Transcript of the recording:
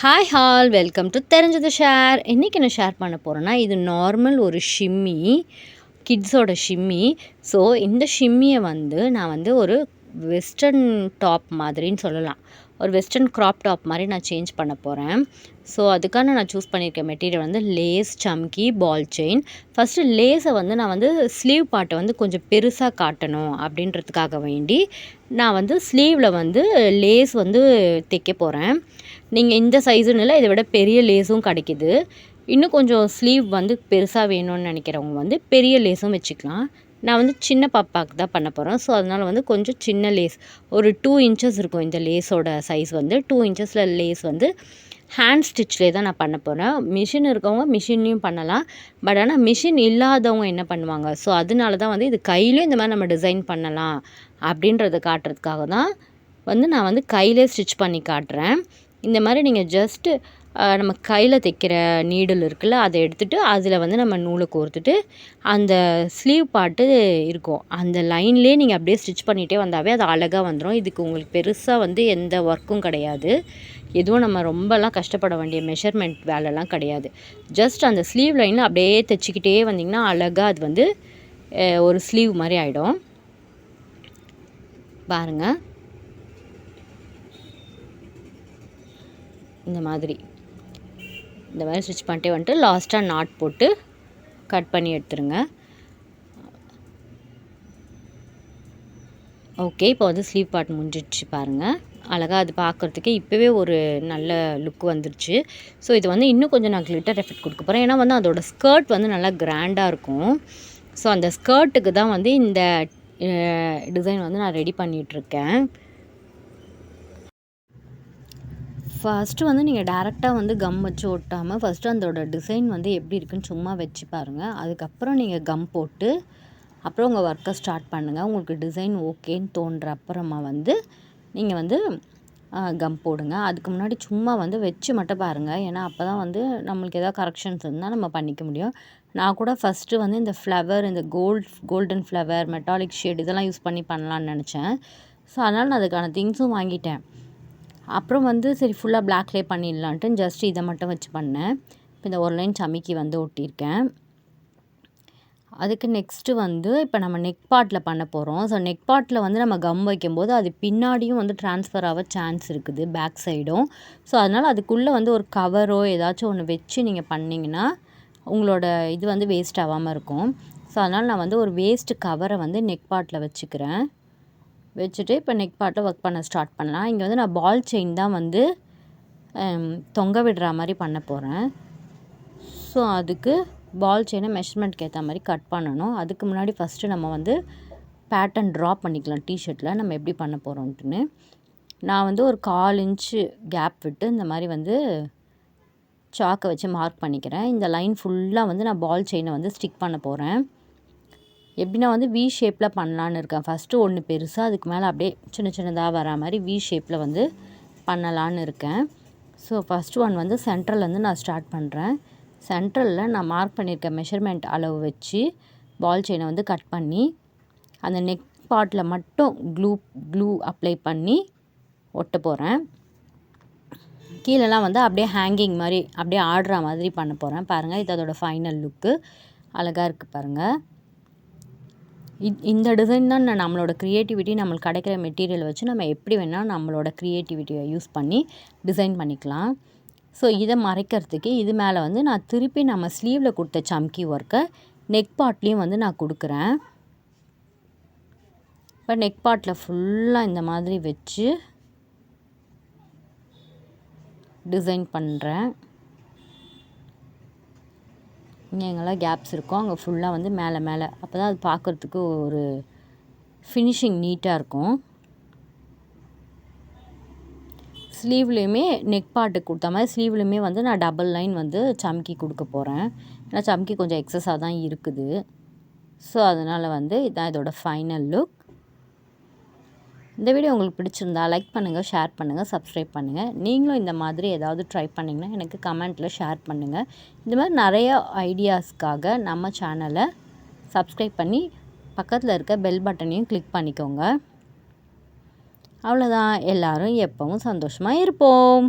Hi hall welcome to தெரிஞ்சது share. இன்றைக்கி என்ன ஷேர் பண்ண போகிறேன்னா, இது நார்மல் ஒரு ஷிம்மி, கிட்ஸோட ஷிம்மி. ஸோ இந்த ஷிம்மியை நான் ஒரு வெஸ்டர்ன் டாப் மாதிரின்னு சொல்லலாம். ஒரு வெஸ்டர்ன் க்ராப் டாப் மாதிரி நான் சேஞ்ச் பண்ண போகிறேன். ஸோ அதுக்கான நான் சூஸ் பண்ணியிருக்க மெட்டீரியல் லேஸ், சம்கி, பால் செயின். ஃபஸ்ட்டு லேஸை நான் ஸ்லீவ் பார்ட்டை கொஞ்சம் பெருசாக காட்டணும் அப்படின்றதுக்காக வேண்டி நான் ஸ்லீவில் லேஸ் தைக்க போகிறேன். நீங்கள் இந்த சைஸுன்னு இல்லை, இதை விட பெரிய லேஸும் கிடைக்கிது. இன்னும் கொஞ்சம் ஸ்லீவ் பெருசாக வேணும்னு நினைக்கிறவங்க பெரிய லேஸும் வச்சுக்கலாம். நான் சின்ன பாப்பாவுக்கு தான் பண்ண போகிறேன். ஸோ அதனால் கொஞ்சம் சின்ன லேஸ், ஒரு 2 இன்ச்சஸ் இருக்கும் இந்த லேஸோட சைஸ். 2 இன்ச்சஸில் லேஸ் ஹேண்ட் ஸ்டிச்லேயே தான் நான் பண்ண போகிறேன். மிஷின் இருக்கவங்க மிஷின்லேயும் பண்ணலாம். பட் ஆனால் மிஷின் இல்லாதவங்க என்ன பண்ணுவாங்க, ஸோ அதனால தான் இது கையிலையும் இந்த மாதிரி நம்ம டிசைன் பண்ணலாம் அப்படின்றத காட்டுறதுக்காக தான் நான் கையிலே ஸ்டிச் பண்ணி காட்டுறேன். இந்த மாதிரி நீங்கள் ஜஸ்ட்டு நம்ம கையில் தைக்கிற நீடில் இருக்குல்ல, அதை எடுத்துகிட்டு அதில் நம்ம நூலை கோர்த்துட்டு அந்த ஸ்லீவ் பார்ட்டு இருக்கும் அந்த லைன்லேயே நீங்கள் அப்படியே ஸ்டிச் பண்ணிகிட்டே வந்தாவே அது அழகாக வந்துடும். இதுக்கு உங்களுக்கு பெருசாக எந்த ஒர்க்கும் கிடையாது. எதுவும் நம்ம ரொம்பலாம் கஷ்டப்பட வேண்டிய மெஷர்மெண்ட் வேலைலாம் கிடையாது. ஜஸ்ட் அந்த ஸ்லீவ் லைனில் அப்படியே தைச்சிக்கிட்டே வந்திங்கன்னா அழகாக அது ஒரு ஸ்லீவ் மாதிரி ஆகிடும். பாருங்கள், இந்த மாதிரி ஸ்டிச் பண்ணிட்டே லாஸ்ட்டாக நாட் போட்டு கட் பண்ணி எடுத்துருங்க. ஓகே, இப்போ ஸ்லீவ் பார்ட் முடிஞ்சிடுச்சு பாருங்கள். அழகாக அது பார்க்குறதுக்கே இப்போவே ஒரு நல்ல லுக் வந்துருச்சு. ஸோ இது இன்னும் கொஞ்சம் நான் கிளிட்டர் எஃபெக்ட் கொடுக்க போகிறேன். ஏன்னா அதோட ஸ்கர்ட் நல்லா கிராண்டாக இருக்கும். ஸோ அந்த ஸ்கர்ட்டுக்கு தான் இந்த டிசைன் நான் ரெடி பண்ணிகிட்ருக்கேன். ஃபஸ்ட்டு நீங்கள் டேரெக்டாக கம் வச்சு ஒட்டாமல் ஃபஸ்ட்டு அதோட டிசைன் எப்படி இருக்குன்னு சும்மா வச்சு பாருங்கள். அதுக்கப்புறம் நீங்கள் கம் போட்டு அப்புறம் உங்கள் ஒர்க்கை ஸ்டார்ட் பண்ணுங்கள். உங்களுக்கு டிசைன் ஓகேன்னு தோன்ற அப்புறமா நீங்கள் கம் போடுங்க. அதுக்கு முன்னாடி சும்மா வச்சு மட்டும் பாருங்கள். ஏன்னா அப்போ தான் நம்மளுக்கு எதாவது கரெக்ஷன்ஸ் இருந்தால் நம்ம பண்ணிக்க முடியும். நான் கூட ஃபஸ்ட்டு இந்த ஃப்ளவர், இந்த கோல்டன் ஃப்ளவர், மெட்டாலிக் ஷேட் இதெல்லாம் யூஸ் பண்ணி பண்ணலான்னு நினச்சேன். ஸோ அதனால் நான் அதுக்கான திங்ஸும் வாங்கிட்டேன். அப்புறம் சரி ஃபுல்லாக பிளாக்லேயே பண்ணிடலான்ட்டு ஜஸ்ட் இதை மட்டும் வச்சு பண்ணேன். இப்போ இந்த ஒரு லைன் சமிக்கி ஒட்டியிருக்கேன். அதுக்கு நெக்ஸ்ட்டு இப்போ நம்ம நெக் பார்ட்டில் பண்ண போகிறோம். ஸோ நெக் பார்ட்டில் நம்ம கம் வைக்கும்போது அது பின்னாடியும் ட்ரான்ஸ்ஃபர் ஆக சான்ஸ் இருக்குது, பேக் சைடும். ஸோ அதனால் அதுக்குள்ளே ஒரு கவரோ ஏதாச்சும் ஒன்று வச்சு நீங்கள் பண்ணிங்கன்னா உங்களோட இது வேஸ்ட் ஆகாமல் இருக்கும். ஸோ அதனால் நான் ஒரு வேஸ்ட்டு கவரை நெக் பார்ட்டில் வச்சுக்கிறேன். வச்சுட்டு இப்போ நெக் பார்ட்டை ஒர்க் பண்ண ஸ்டார்ட் பண்ணலாம். இங்கே நான் பால் செயின் தான் தொங்க விடுற மாதிரி பண்ண போகிறேன். ஸோ அதுக்கு பால் செயினை மெஷர்மெண்ட்க்கு ஏற்ற மாதிரி கட் பண்ணணும். அதுக்கு முன்னாடி ஃபஸ்ட்டு நம்ம பேட்டர்ன் ட்ரா பண்ணிக்கலாம். டிஷர்ட்டில் நம்ம எப்படி பண்ண போகிறோன்ட்டுன்னு நான் ஒரு 1/4 இன்ச்சு கேப் விட்டு இந்த மாதிரி சாக்கை வச்சு மார்க் பண்ணிக்கிறேன். இந்த லைன் ஃபுல்லாக நான் பால் செயினை ஸ்டிக் பண்ண போகிறேன். எப்படின்னா வி ஷேப்பில் பண்ணலான்னு இருக்கேன். ஃபஸ்ட்டு ஒன்று பெருசாக, அதுக்கு மேலே அப்படியே சின்ன சின்னதாக வரா மாதிரி வி ஷேப்பில் பண்ணலான்னு இருக்கேன். ஸோ ஃபஸ்ட்டு ஒன் சென்ட்ரல்லேருந்து நான் ஸ்டார்ட் பண்ணுறேன். சென்ட்ரலில் நான் மார்க் பண்ணியிருக்க மெஷர்மெண்ட் அளவு வச்சு பால் செயினை கட் பண்ணி அந்த நெக் பார்ட்டில் மட்டும் க்ளூ அப்ளை பண்ணி ஒட்ட போகிறேன். கீழெல்லாம் அப்படியே ஹேங்கிங் மாதிரி அப்படியே ஆடுற மாதிரி பண்ண போகிறேன். பாருங்கள், இது அதோடய ஃபைனல் லுக்கு அழகாக இருக்குது பாருங்கள். இந்த டிசைன் தான் நம்மளோட க்ரியேட்டிவிட்டி, நம்மளுக்கு கிடைக்கிற மெட்டீரியல் வச்சு நம்ம எப்படி வேணால் நம்மளோட க்ரியேட்டிவிட்டியை யூஸ் பண்ணி டிசைன் பண்ணிக்கலாம். ஸோ இதை மறைக்கிறதுக்கு இது மேலே நான் திருப்பி நம்ம ஸ்லீவில் கொடுத்த சம்கி ஒர்க்கை நெக் பார்ட்லேயும் நான் கொடுக்குறேன். இப்போ நெக் பார்ட்டில் ஃபுல்லாக இந்த மாதிரி வச்சு டிசைன் பண்ணுறேன். இங்கே எங்கெல்லாம் கேப்ஸ் இருக்கும் அங்கே ஃபுல்லாக மேலே அப்போ தான் அது பார்க்குறதுக்கு ஒரு ஃபினிஷிங் நீட்டாக இருக்கும். ஸ்லீவ்லேயுமே நெக் பார்ட்டுக்கு கொடுத்த மாதிரி ஸ்லீவ்லேயுமே நான் டபுள் லைன் சம்கி கொடுக்க போகிறேன். ஏன்னா சம்கி கொஞ்சம் எக்ஸஸாக தான் இருக்குது. ஸோ அதனால் இதுதான் இதோட ஃபைனல் லுக். இந்த வீடியோ உங்களுக்கு பிடிச்சிருந்தா லைக் பண்ணுங்கள், ஷேர் பண்ணுங்கள், சப்ஸ்கிரைப் பண்ணுங்கள். நீங்களும் இந்த மாதிரி ஏதாவது ட்ரை பண்ணிங்கன்னா எனக்கு கமெண்ட்டில் ஷேர் பண்ணுங்கள். இந்த மாதிரி நிறைய ஐடியாஸ்க்காக நம்ம சேனலை சப்ஸ்கிரைப் பண்ணி பக்கத்தில் இருக்க பெல் பட்டனையும் கிளிக் பண்ணிக்கோங்க. அவ்வளோதான், எல்லோரும் எப்பவும் சந்தோஷமாக இருப்போம்.